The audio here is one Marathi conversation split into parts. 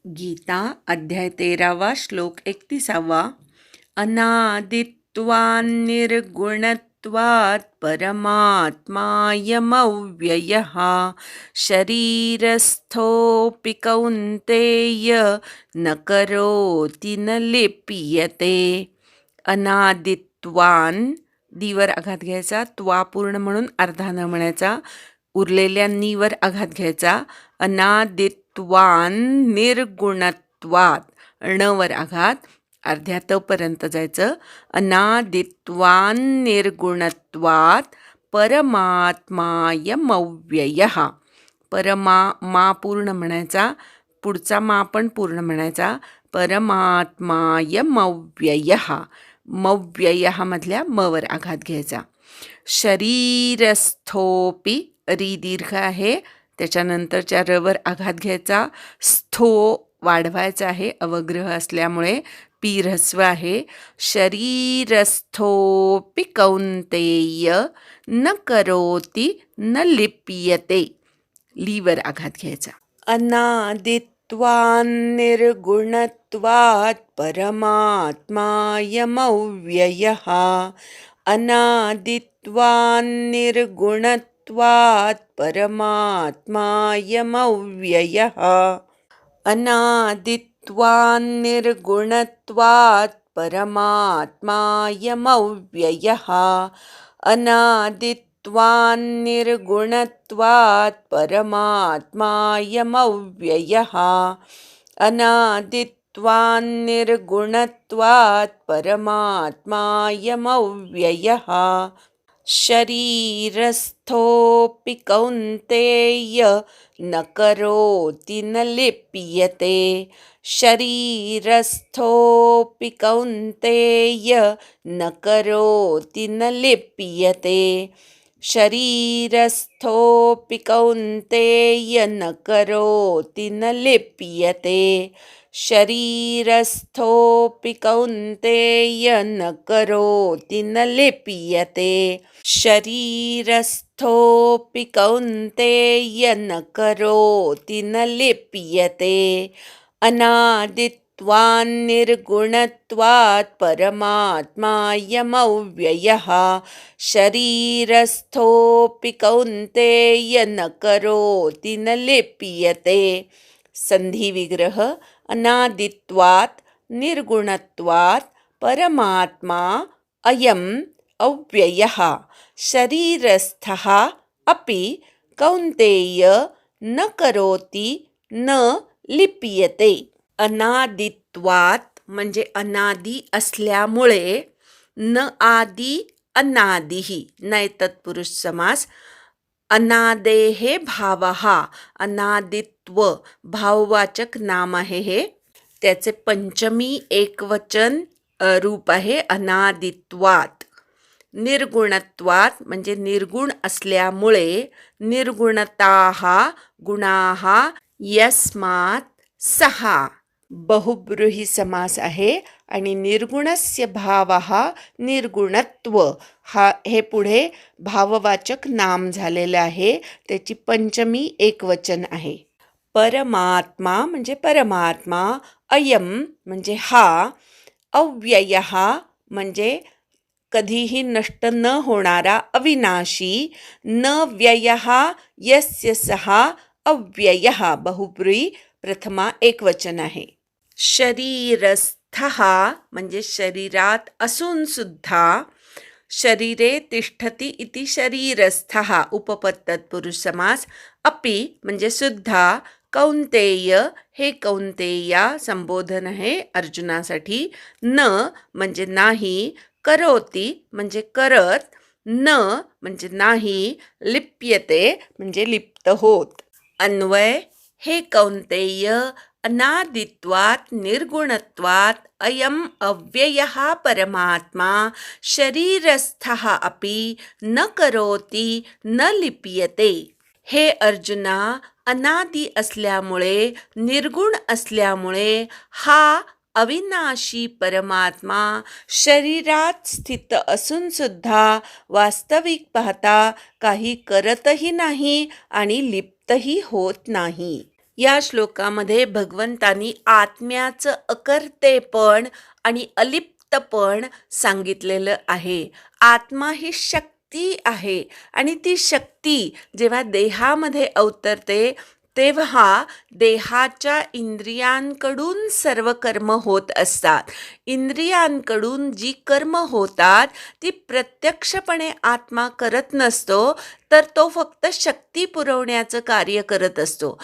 गीता अध्याय 13 श्लोक 31. अनादित्वान्निर्गुणत्वात् परमात्मायमव्ययः शरीरस्थोऽपि कौन्तेय न करोति न लिप्यते. अनादित्वान दीवर आघात घ्यायचा, त्वा पूर्ण म्हणून अर्धा न म्हणायचा, उरलेल्या नीवर आघात घ्यायचा. अनादित्वान निर्गुणत्वात णवर आघात, अर्ध्या तपर्यंत जायचं. अनादित्वान निर्गुणत्वात परमात्मायमव्ययः. मा पूर्ण म्हणायचा, पुढचा मा पण पूर्ण म्हणायचा. परमात्मायमव्ययः. मव्ययः मधल्या मवर आघात घ्यायचा. शरीरस्थोपी री दीर्घ आहे, त्याच्यानंतरच्या रवर आघात घ्यायचा. स्थो वाढवायचा आहे, अवग्रह असल्यामुळे. पी ऱ्हस्व आहे. शरीरस्थोपि कौन्तेय न करोति न लिप्यते. लीवर आघात घ्यायचा. अनादित्वान्निर्गुणत्वात् परमात्मायमव्ययः. अनादित्वान्निर्गुणत्वात् परमात्मायमव्ययः. अनादित्वान्निर्गुणत्वात् परमात्मायमव्ययः. अनादित्वान्निर्गुणत्वात् परमात्मायमव्ययः. अनादित्वान्निर्गुणत्वात् परमात्मायमव्ययः. शरीरस्थोऽपि कौन्तेय न करोति न लिप्यते. शरीरस्थोऽपि कौन्तेय न करोति न लिप्यते. शरीरस्थोऽपि कौन्तेय न करोति न लिप्यते. शरीरस्थोऽपि कौन्तेय न करोति न लिप्यते. शरीरस्थोऽपि कौन्तेय न करोति न लिप्यते. अनादित्वान्निर्गुणत्वात् परमात्मायमव्ययः. शरीरस्थोऽपि कौन्तेय न करोति न लिप्यते. संधी विग्रह. अनादित्वात् निर्गुणत्वात् परमात्मा अयम् अव्ययः शरीरस्थः अपि कौन्तेय न करोति न लिप्यते. अनादित्वात् म्हणजे अनादी असल्यामुळे, न आदी अनादिही नाही तत्पुरुष समास. अनादेः भावः. अनादित्व भाववाचक नाम आहे हे, त्याचे पंचमी एकवचन रूप आहे अनादित्वात्. निर्गुणत्वात् म्हणजे निर्गुण असल्यामुळे. निर्गुणताः गुणाः यस्मात् सहा बहुब्रूही समास आहे. आणि निर्गुणस्य भावः निर्गुणत्व हे पुढे भाववाचक नाम झालेलं आहे, त्याची पंचमी एकवचन आहे. परमात्मा म्हणजे परमात्मा. अयम म्हणजे हा. अव्ययः म्हणजे कधीही नष्ट न होणारा, अविनाशी. न व्ययः यस्य सः अव्ययः बहुब्रूही प्रथमा एकवचन आहे. शरीरस्थः म्हणजे शरीरात असून सुद्धा. शरीरे तिष्ठति इति शरीरस्थः उपपद तत्पुरुष समास. अपि म्हणजे सुद्धा. कौन्तेय हे कौन्तेया संबोधन आहे अर्जुनासाठी. न म्हणजे नाही. करोति म्हणजे करत. न म्हणजे नाही. लिप्यते म्हणजे लिप्त होत. अन्वय. हे कौन्तेय, अनादित्वात् निर्गुणत्वात् अयम् अव्ययः परमात्मा शरीरस्थः अपि न करोति न लिप्यते. हे अर्जुना, अनादी असल्यामुळे, निर्गुण असल्यामुळे हा अविनाशी परमात्मा शरीरात स्थित असून सुद्धा वास्तविक पाहता काही करतही नाही आणि लिप्तही होत नाही. या श्लोकामध्ये भगवंतांनी आत्म्याचं अकर्तेपण आणि अलिप्तपण सांगितलेलं आहे. आत्मा ही शक्ती आहे आणि ती शक्ती जेव्हा देहामध्ये अवतरते तेव्हा देहाच्या इंद्रियांकडून सर्व कर्म होत असतात. इंद्रियांकडून जी कर्म होतात ती प्रत्यक्षपणे आत्मा करत नसतो, तर तो फक्त शक्ती पुरवण्याचं कार्य करत असतो.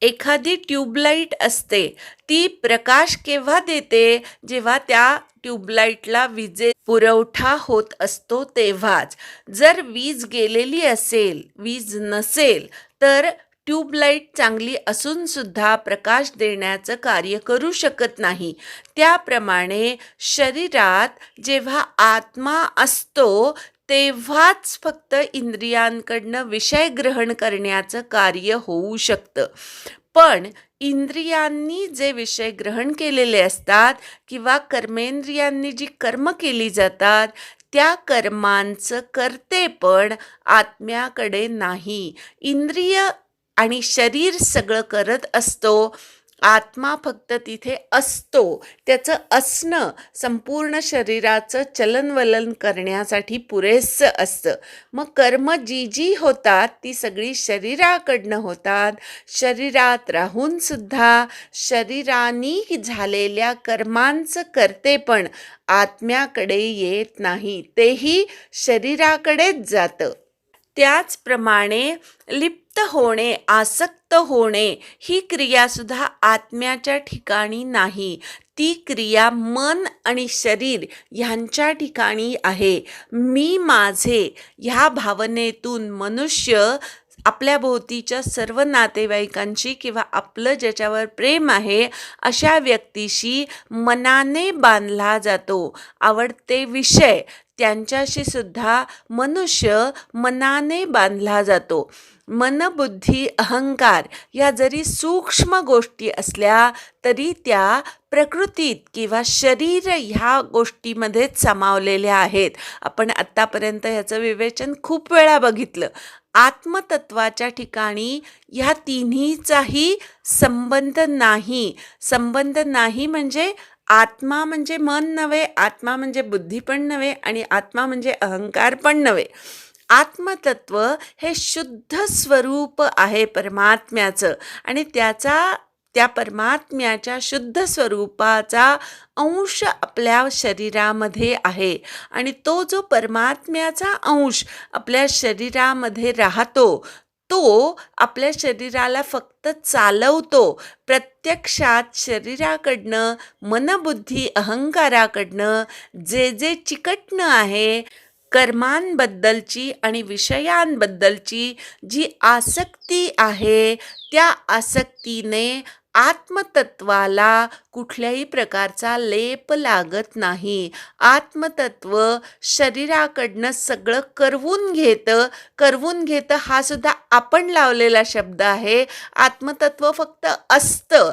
एखादी ट्यूबलाईट असते, ती प्रकाश केव्हा देते? जेव्हा त्या ट्यूबलाईटला विजे पुरवठा होत असतो तेव्हाच. जर वीज गेलेली असेल, वीज नसेल, तर ट्यूबलाईट चांगली असून सुद्धा प्रकाश देण्याचं कार्य करू शकत नाही. त्याप्रमाणे शरीरात जेव्हा आत्मा असतो तेव्हाच फक्त इंद्रियांकडनं विषय ग्रहण करण्याचं कार्य होऊ शकतं. पण इंद्रियांनी जे विषय ग्रहण केलेले असतात किंवा कर्मेंद्रियांनी जी कर्म केली जातात त्या कर्मांचं कर्तेपण आत्म्याकडे नाही. इंद्रिय आणि शरीर सगळं करत असतो, आत्मा फक्त तिथे असतो. त्याचं असणं संपूर्ण शरीराचं चलनवलन करण्यासाठी पुरेसं असतं. मग कर्म जी जी होतात ती सगळी शरीराकडनं होतात. शरीरात राहून सुद्धा शरीरानी झालेल्या कर्मांचं कर्तेपण आत्म्याकडे येत नाही, तेही शरीराकडेच जातं. त्याचप्रमाणे लिप्त होणे, आसक्त होणे ही क्रियासुद्धा आत्म्याच्या ठिकाणी नाही. ती क्रिया मन आणि शरीर ह्यांच्या ठिकाणी आहे. मी माझे ह्या भावनेतून मनुष्य आपल्या भोवतीच्या सर्व नातेवाईकांशी किंवा आपलं ज्याच्यावर प्रेम आहे अशा व्यक्तीशी मनाने बांधला जातो. आवडते विषय त्यांच्याशी सुद्धा मनुष्य मनाने बांधला जातो. मनबुद्धी अहंकार या जरी सूक्ष्म गोष्टी असल्या तरी त्या प्रकृतीत किंवा शरीर ह्या गोष्टीमध्येच सामावलेल्या आहेत. आपण आत्तापर्यंत ह्याचं विवेचन खूप वेळा बघितलं. आत्मतत्वाच्या ठिकाणी ह्या तिन्हीचाही संबंध नाही. संबंध नाही म्हणजे आत्मा म्हणजे मन नव्हे, आत्मा म्हणजे बुद्धी पण नव्हे आणि आत्मा म्हणजे अहंकार पण नव्हे. आत्मतत्व हे शुद्ध स्वरूप आहे परमात्म्याचं आणि त्या परमात्म्याच्या शुद्ध स्वरूपाचा अंश आपल्या शरीरामध्ये आहे आणि तो जो परमात्म्याचा अंश आपल्या शरीरामध्ये राहतो तो आपल्या शरीराला फक्त चालवतो. प्रत्यक्षात शरीराकडनं मनबुद्धी अहंकाराकडनं जे जे चिकटणं आहे, कर्मांबद्दलची आणि विषयांबद्दलची जी आसक्ती आहे त्या आसक्तीने आत्मतत्वाला कुठल्याही प्रकारचा लेप लागत नाही. आत्मतत्व शरीराकडनं सगळं करवून घेतं हा सुद्धा आपण लावलेला शब्द आहे. आत्मतत्व फक्त असतं.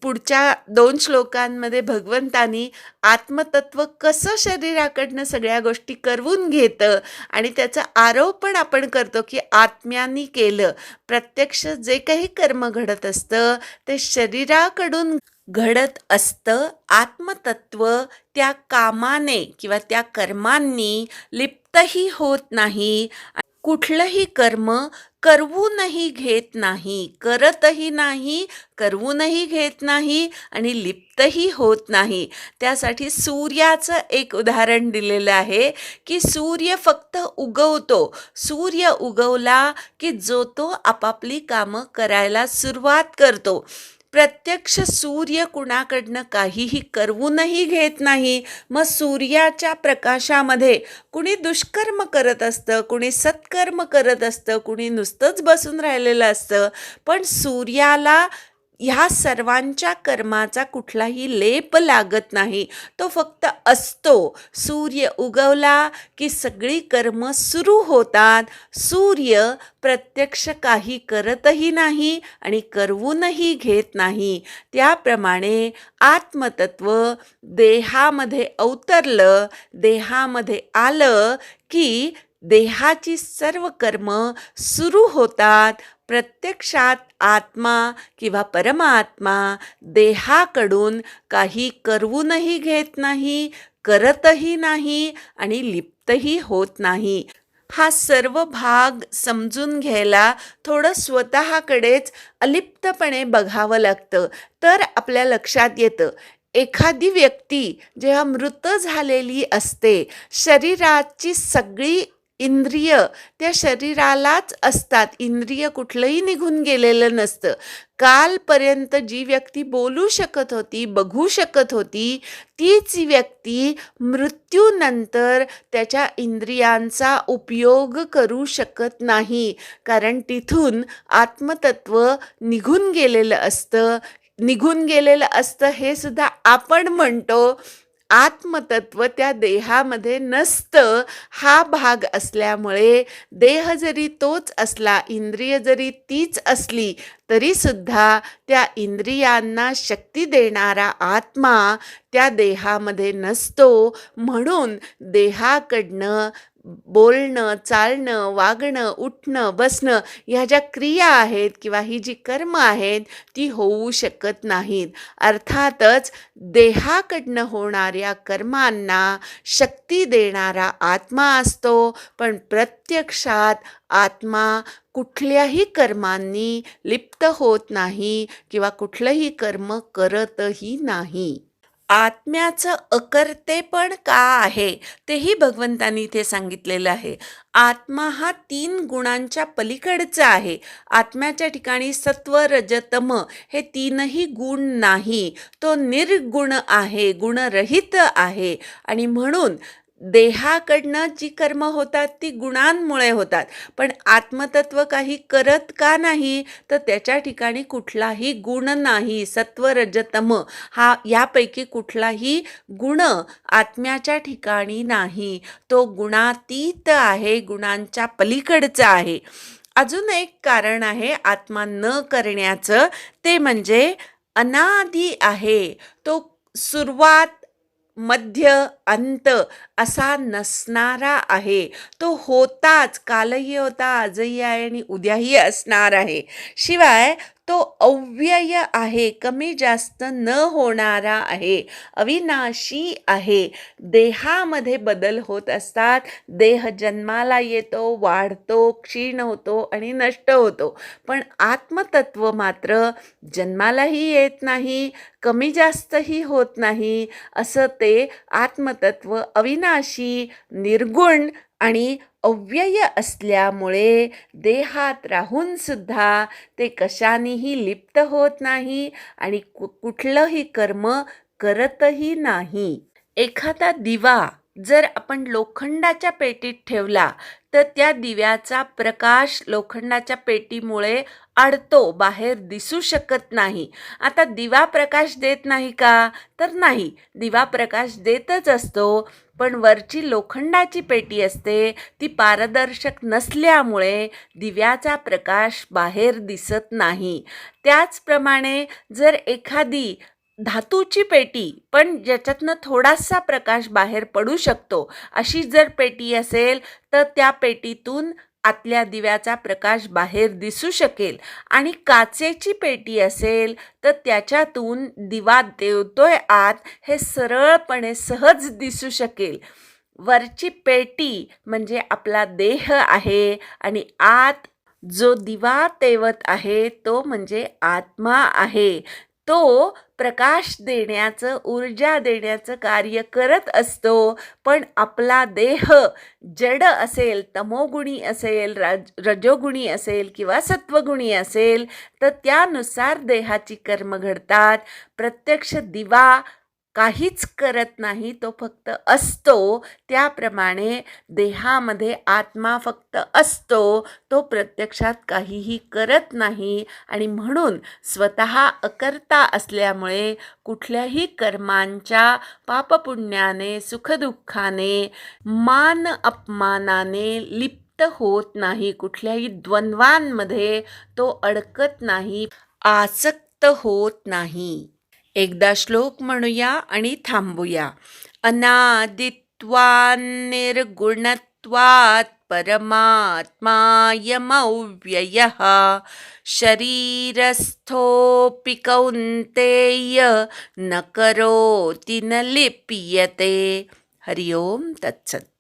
पुढच्या 2 श्लोकांमध्ये भगवंतांनी आत्मतत्व कसं शरीराकडनं सगळ्या गोष्टी करवून घेतं आणि त्याचा आरोप पण आपण करतो की आत्म्यांनी केलं. प्रत्यक्ष जे काही कर्म घडत असतं ते शरीराकडून घडत असतं. आत्मतत्व त्या कामाने किंवा त्या कर्मांनी लिप्तही होत नाही. कुठलंही कर्म करवूनही घेत नाही, करतही नाही, करवूनही घेत नाही आणि लिप्तही होत नाही. त्यासाठी सूर्याचं एक उदाहरण दिलेलं आहे की सूर्य फक्त उगवतो. सूर्य उगवला की जो तो आपापली कामं करायला सुरुवात करतो. प्रत्यक्ष सूर्य कुणाकडनं काहीही करवूनही घेत नाही. मग सूर्याच्या प्रकाशामध्ये कुणी दुष्कर्म करत असतं, कुणी सत्कर्म करत असतं, कुणी नुसतंच बसून राहिलेलं असतं. पण सूर्याला ह्या सर्वांच्या कर्माचा कुठलाही लेप लागत नाही. तो फक्त असतो. सूर्य उगवला की सगळी कर्म सुरू होतात. सूर्य प्रत्यक्ष काही करतही नाही आणि करवूनही घेत नाही. त्याप्रमाणे आत्मतत्व देहामध्ये अवतरलं, देहामध्ये आलं की देहाची सर्व कर्म सुरू होतात. प्रत्यक्षात आत्मा किंवा परमात्मा देहाकडून काही करवूनही घेत नाही, करतही नाही आणि लिप्तही होत नाही. हा सर्व भाग समजून घ्यायला थोडं स्वतःकडेच अलिप्तपणे बघावं लागतं, तर आपल्या लक्षात येतं. एखादी व्यक्ती जेव्हा मृत झालेली असते, शरीराची सगळी इंद्रिय त्या शरीरालाच असतात. इंद्रिय कुठलंही निघून गेलेलं नसतं. कालपर्यंत जी व्यक्ती बोलू शकत होती, बघू शकत होती, तीच व्यक्ती मृत्यूनंतर त्याच्या इंद्रियांचा उपयोग करू शकत नाही. कारण तिथून आत्मतत्व निघून गेलेलं असतं. निघून गेलेलं असतं हे सुद्धा आपण म्हणतो. आत्मतत्व त्या देहामध्ये नसतं. हा भाग असल्यामुळे देह जरी तोच असला, इंद्रिय जरी तीच असली, तरीसुद्धा त्या इंद्रियांना शक्ती देणारा आत्मा त्या देहामध्ये नसतो. म्हणून देहाकडनं बोलणं, चालणं, वागणं, उठणं, बसणं ह्या ज्या क्रिया आहेत किंवा ही जी कर्म आहेत ती होऊ शकत नाहीत. अर्थातच देहाकडनं होणाऱ्या कर्मांना शक्ती देणारा आत्मा असतो, पण प्रत्यक्षात आत्मा कुठल्याही कर्मांनी लिप्त होत नाही किंवा कुठलंही कर्म करतही नाही. आत्म्याचं अकर्तेपण का आहे तेही भगवंतांनी इथे सांगितलेलं आहे. आत्मा हा 3 गुणांच्या पलीकडचा आहे. आत्म्याच्या ठिकाणी सत्व, रज, तम हे 3ही गुण नाही. तो निर्गुण आहे, गुणरहित आहे आणि म्हणून देहाकडनं जी कर्म होतात ती गुणांमुळे होतात. पण आत्मतत्व काही करत का नाही, तर त्याच्या ठिकाणी कुठलाही गुण नाही. सत्व, रज, तम हा यापैकी कुठलाही गुण आत्म्याच्या ठिकाणी नाही. तो गुणातीत आहे, गुणांच्या पलीकडचा आहे. अजून एक कारण आहे आत्मा न करण्याचं, ते म्हणजे अनादी आहे. तो सुरुवात, मध्य, अंत असा नसणारा आहे. तो होताच, कालही होता, आजही आहे आणि उद्याही असणार आहे. शिवाय तो अव्यय आहे, कमी जास्त न होणारा आहे, अविनाशी आहे. देहामध्ये बदल होत असतात. देह जन्माला येतो, वाढतो, क्षीण होतो आणि नष्ट होतो. पण आत्मतत्व मात्र जन्मालाही येत नाही, कमी जास्तही होत नाही. असं ते आत्मतत्व अविनाशी, निर्गुण आणि अव्यय असल्यामुळे देहात राहून सुद्धा ते कशानेही लिप्त होत नाही आणि कुठलंही कर्म करतही नाही. एखादा दिवा जर आपण लोखंडाच्या पेटीत ठेवला तर त्या दिव्याचा प्रकाश लोखंडाच्या पेटीमुळे अडतो, बाहेर दिसू शकत नाही. आता दिवा प्रकाश देत नाही का? तर नाही, दिवा प्रकाश देतच असतो. पण वरची लोखंडाची पेटी असते ती पारदर्शक नसल्यामुळे दिव्याचा प्रकाश बाहेर दिसत नाही. त्याचप्रमाणे जर एखादी धातूची पेटी पण ज्याच्यातनं थोडासा प्रकाश बाहेर पडू शकतो अशी जर पेटी असेल तर त्या पेटीतून आतल्या दिव्याचा प्रकाश बाहेर दिसू शकेल. आणि काचेची पेटी असेल तर त्याच्यातून दिवा देतोय आत हे सरळपणे सहज दिसू शकेल. वरची पेटी म्हणजे आपला देह आहे आणि आत जो दिवा तेवत आहे तो म्हणजे आत्मा आहे. तो प्रकाश देण्याचं, ऊर्जा देण्याचं कार्य करत असतो. पण आपला देह जड असेल, तमोगुणी असेल, रजोगुणी असेल किंवा सत्वगुणी असेल तर त्यानुसार देहाची कर्म घडतात. प्रत्यक्ष दिवा काहीच करत नाही, तो फक्त असतो. त्याप्रमाणे देहामध्ये आत्मा फक्त असतो, तो प्रत्यक्षात काहीही करत नाही आणि म्हणून स्वतः अकर्ता असल्यामुळे कुठल्याही कर्मांच्या पापपुण्याने, सुखदुःखाने, मान अपमानाने लिप्त होत नाही. कुठल्याही द्वंद्वांमध्ये तो अडकत नाही, आसक्त होत नाही. एकदा श्लोक म्हणूया आणि थांबूया. अनादित्वान् निर्गुणत्वात् परमात्मायमव्ययः शरीरस्थोऽपि कौन्तेय न करोति न लिप्यते. हरि ओम तत्सत्.